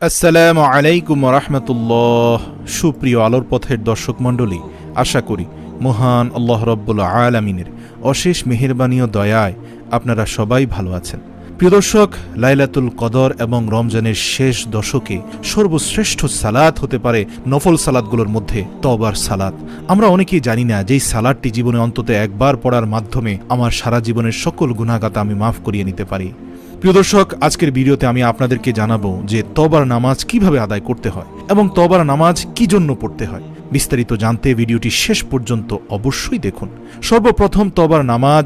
আসসালামু আলাইকুম রাহমাতুল্লাহ। সুপ্রিয় আলোর পথের দর্শক মণ্ডলী, আশা করি মহান আল্লাহ রব্বুল আলামিনের অশেষ মেহেরবানি ও দয়ায় আপনারা সবাই ভালো আছেন। প্রিয় দর্শক, লাইলাতুল কদর এবং রমজানের শেষ দশকে সর্বশ্রেষ্ঠ সালাত হতে পারে নফল সালাতগুলোর মধ্যে তওবার সালাত। আমরা অনেকেই জানি না যে এই সালাতটি জীবনে অন্তত একবার পড়ার মাধ্যমে আমার সারা জীবনের সকল গুনাহগাতা আমি মাফ করিয়ে নিতে পারি। প্রিয় দর্শক, আজকের ভিডিওতে আমি আপনাদেরকে জানাবো যে তওবার নামাজ কিভাবে আদায় করতে হয় এবং তওবার নামাজ কি জন্য পড়তে হয়। বিস্তারিত জানতে ভিডিওটি শেষ পর্যন্ত অবশ্যই দেখুন। সর্বপ্রথম তওবার নামাজ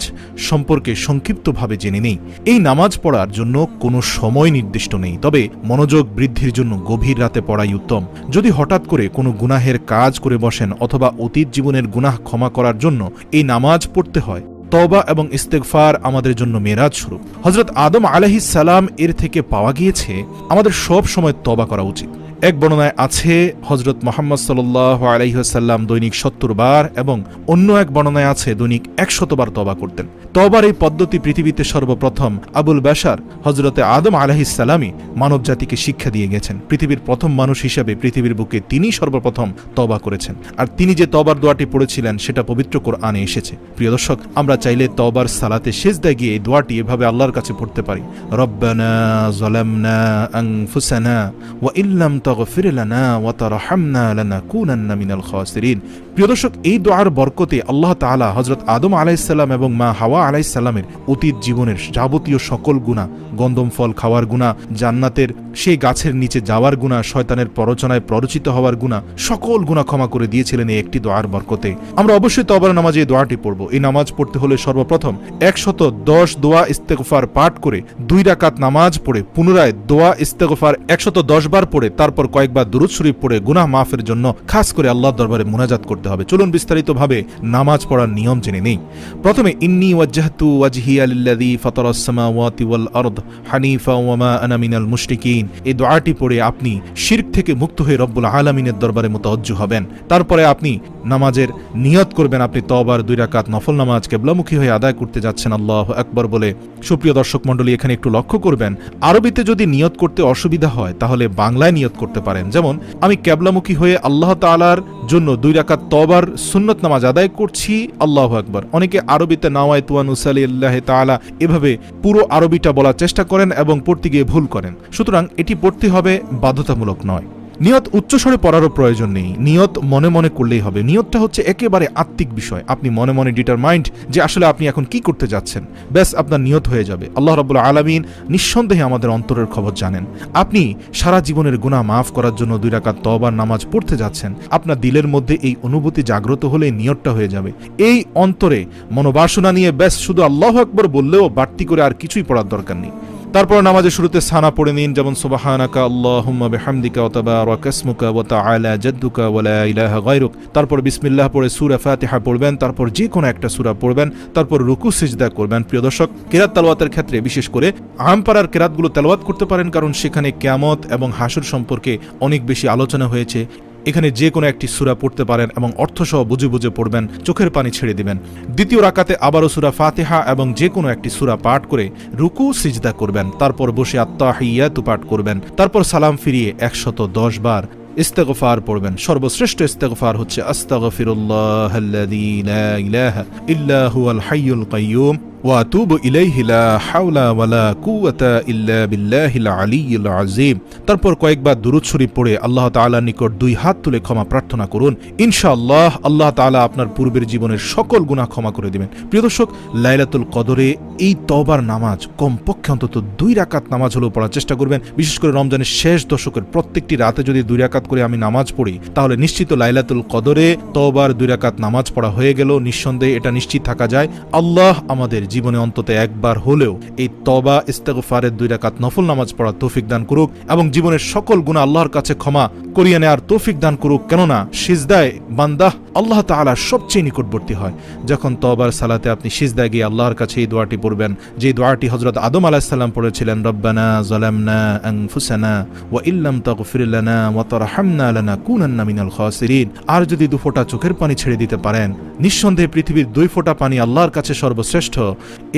সম্পর্কে সংক্ষিপ্তভাবে জেনে নেই। এই নামাজ পড়ার জন্য কোনো সময় নির্দিষ্ট নেই, তবে মনোযোগ বৃদ্ধির জন্য গভীর রাতে পড়াই উত্তম। যদি হঠাৎ করে কোনো গুনাহের কাজ করে বসেন অথবা অতীত জীবনের গুনাহ ক্ষমা করার জন্য এই নামাজ পড়তে হয়, তওবা এবং ইস্তেগফার আমাদের জন্য মেরাজ স্বরূপ। হযরত আদম আলাইহিস সালাম এর থেকে পাওয়া গিয়েছে আমাদের সব সময় তওবা করা উচিত। এক বর্ণনায় আছে হযরত মুহাম্মদ সাল্লাল্লাহু আলাইহি ওয়াসাল্লাম দৈনিক ৭০ বার এবং অন্য এক বর্ণনায় আছে দৈনিক ১০০ বার তওবা করতেন। তওবার এই পদ্ধতি পৃথিবীতে সর্বপ্রথম আবুল বাশার হযরতে আদম আলাইহিস সালামই মানব জাতিকে শিক্ষা দিয়ে গেছেন। পৃথিবীর প্রথম মানুষ হিসেবে পৃথিবীর বুকে তিনি সর্বপ্রথম তওবা করেছেন, আর তিনি যে তওবার দোয়াটি পড়েছিলেন সেটা পবিত্র কোরআনে এসেছে। প্রিয় দর্শক, আমরা চাইলে তওবার সালাতে সিজদায় গিয়ে এই দোয়াটি এভাবে আল্লাহর কাছে পড়তে পারি। রব্বানা যালামনা আনফুসানা ওয়া ইল্লাম তাগফির লানা ওয়া তারহামনা লানাকুনান্না মিনাল খাসিরিন। প্রিয় দর্শক, এই দোয়ার বরকতে আল্লাহ তাআলা হযরত আদম আলাইহিস সালাম এবং মা হাওয়া আলাইহিস সালামের অতীত জীবনের যাবতীয় সকল গুনাহ, গন্ধম ফল খাওয়ার গুনাহ, জান্নাতের সেই গাছের নিচে যাওয়ার গুনাহ, শয়তানের প্ররোচনায় প্ররোচিত হওয়ার গুনাহ, সকল গুনাহ ক্ষমা করে দিয়েছিলেন এই একটি দোয়ার বরকতে। আমরা অবশ্যই তওবার নামাজে এই দোয়াটি পড়ব। এই নামাজ পড়তে হলে সর্বপ্রথম ১১০ দোয়া ইস্তেগফার পাঠ করে ২ রাকাত নামাজ পড়ে পুনরায় দোয়া ইস্তেগফার ১১০ বার পড়ে তারপর কয়েকবার দুরূদ শরীফ পড়ে গুনাহ মাফের জন্য খাস করে আল্লাহর দরবারে মুনাজাত করতে হবে। চলুন বিস্তারিতভাবে নামাজ পড়ার নিয়ম জেনে নেই। প্রথমে ইন্নী ওয়াজ্জাহতু ওয়াজহিয়া লিল্লাযী ফাতারাস সামাওয়াতি ওয়াল আরদ হানিফা ওয়া মা আনা মিনাল মুশরিকিন। এই দোয়াটি পড়ে আপনি শিরক থেকে মুক্ত হয়ে রব্বুল আলামিনের দরবারে মুতাওয়াজ্জিহ হবেন। তারপরে আপনি নামাজের নিয়ত করবেন, আপনি তওবার ২ রাকাত নফল নামাজ কিবলামুখী হয়ে আদায় করতে যাচ্ছেন আল্লাহু আকবার বলে। সুপ্রিয় দর্শক মণ্ডলী, এখানে একটু লক্ষ্য করবেন, আরবিতে যদি নিয়ত করতে অসুবিধা হয় তাহলে বাংলায় নিয়ত করতে পারেন। যেমন আমি কিবলামুখী হয়ে আল্লাহ তাআলার জন্য ২ রাকাত তওবার সুন্নত নামাজ আদায় করছি, আল্লাহু আকবার। অনেকে আরবিতে নাওয়াইতু আন উসাল্লি লিল্লাহি তাআলা এভাবে পুরো আরবিটা বলার চেষ্টা করেন এবং পড়তে গিয়ে ভুল করেন। সুতরাং এটি পড়তে হবে, বাধ্যতামূলক নয়। নিয়ত উচ্চস্বরে পড়ারও প্রয়োজন নেই, নিয়ত মনে মনে করলেই হবে। নিয়তটা হচ্ছে একেবারে আত্মিক বিষয়। আপনি মনে মনে ডিটারমাইন্ড যে আসলে আপনি এখন কি করতে যাচ্ছেন, ব্যাস আপনার নিয়ত হয়ে যাবে। আল্লাহ রাব্বুল আলামিন নিঃসন্দেহে আমাদের অন্তরের খবর জানেন। আপনি সারা জীবনের গুনাহ মাফ করার জন্য ২ রাকাত তওবার নামাজ পড়তে যাচ্ছেন। আপনার দিলের মধ্যে এই অনুভূতি জাগ্রত হলে নিয়তটা হয়ে যাবে। এই অন্তরে মনোবাসনা নিয়ে ব্যাস শুধু আল্লাহু আকবার বললেও বাড়তি করে আর কিছুই পড়ার দরকার নেই। তারপর নামাজের শুরুতে সানা পড়ে নিন, যেমন সুবহানাকা আল্লাহুম্মা বিহামদিকা ওয়া তাবারাকা ইসমুকা ওয়া তাআলা জাদ্দুকা ওয়া লা ইলাহা গায়রুক। তারপর বিসমিল্লাহ পড়ে সূরা ফাতিহা পড়বেন, তারপর যে কোনো একটা সূরা পড়বেন, তারপর রুকু সিজদা করবেন। প্রিয় দর্শক, কিরাত তেলাওয়াতের ক্ষেত্রে বিশেষ করে আমপাড়ার কিরাতগুলো তেলাওয়াত করতে পারেন, কারণ সেখানে কিয়ামত এবং হাসর সম্পর্কে অনেক বেশি আলোচনা হয়েছে। এখানে যে কোনো একটি সূরা পড়তে পারেন এবং অর্থসহ বুঝে বুঝে পড়বেন, চোখের পানি ছেড়ে দিবেন। দ্বিতীয় রাকাতে আবারও সূরা ফাতিহা এবং যে কোনো একটি সূরা পাঠ করে রুকু সিজদা করবেন, তারপর বসে আত্তাহিয়াতু পাঠ করবেন, তারপর সালাম ফিরিয়ে ১১০ বার ইস্তেগফার পড়বেন। সর্বশ্রেষ্ঠ ইস্তেগফার হচ্ছে আস্তাগফিরুল্লাহাল্লাযী লা ইলাহা ইল্লা হুয়াল হাইয়ুল কাইয়্যুম ওয়া আতুবু ইলাইহি লা হাওলা ওয়া লা কুওয়াতা ইল্লা বিল্লাহিল আলিয়্যিল আযীম। তারপর কয়েকবার দুরূদ শরীফ পড়ে আল্লাহ তাআলার নিকট ২ হাত তুলে ক্ষমা প্রার্থনা করুন। ইনশাআল্লাহ আল্লাহ তাআলা আপনার পূর্বের জীবনের সকল গুনাহ ক্ষমা করে দিবেন। প্রিয় দর্শক, লাইলাতুল কদরে এই তওবার নামাজ কমপক্ষে অন্তত ২ রাকাত নামাজ হলেও পড়ার চেষ্টা করবেন। বিশেষ করে রমজানের শেষ দশকের প্রত্যেকটি রাতে যদি ২ রাকাত করে আমি নামাজ পড়ি, তাহলে নিশ্চিত লাইলাতুল কদরে তওবার ২ রাকাত নামাজ পড়া হয়ে গেল। নিঃসন্দেহে এটা নিশ্চিত থাকা যায়, আল্লাহ আমাদের জীবনে অন্তত একবার হলেও এই তওবা ইস্তেগফারের ২ রাকাত নফল নামাজ পড়ার তৌফিক দান করুক এবং জীবনের সকল গুনাহ আল্লাহর কাছে ক্ষমা করিয়ে নেওয়ার তৌফিক দান করুক। কেননা সিজদায় বান্দা আল্লাহ তাআলার সবচেয়ে নিকটবর্তী হয়। যখন তওবার সালাতে আপনি সিজদায় গিয়ে আল্লাহর কাছে এই দোয়াটি পড়বেন, যে দোয়াটি হযরত আদম আলাইহিস সালাম পড়েছিলেন, রব্বানা যালামনা আনফুসানা ওয়া ইল্লাম তাগফির লানা ওয়া তারহামনা লানাকুনান্না মিনাল খাসিরিন। আর যদি 2 ফোঁটা চোখের পানি ছেড়ে দিতে পারেন, নিঃসন্দেহে পৃথিবীর 2 ফোঁটা পানি আল্লাহর কাছে সর্বশ্রেষ্ঠ।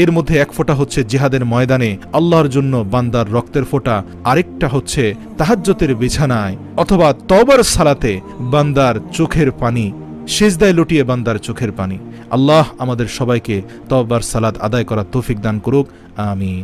এর মধ্যে 1 ফোঁটা হচ্ছে জিহাদের ময়দানে আল্লাহর জন্য বান্দার রক্তের ফোঁটা, আরেকটা হচ্ছে তাহাজ্জুদের বিছানায় অথবা তওবার সালাতে বান্দার চোখের পানি, সিজদায় লুটিয়ে বান্দার চোখের পানি। আল্লাহ আমাদের সবাইকে তওবার সালাত আদায় করার তৌফিক দান করুক, আমিন।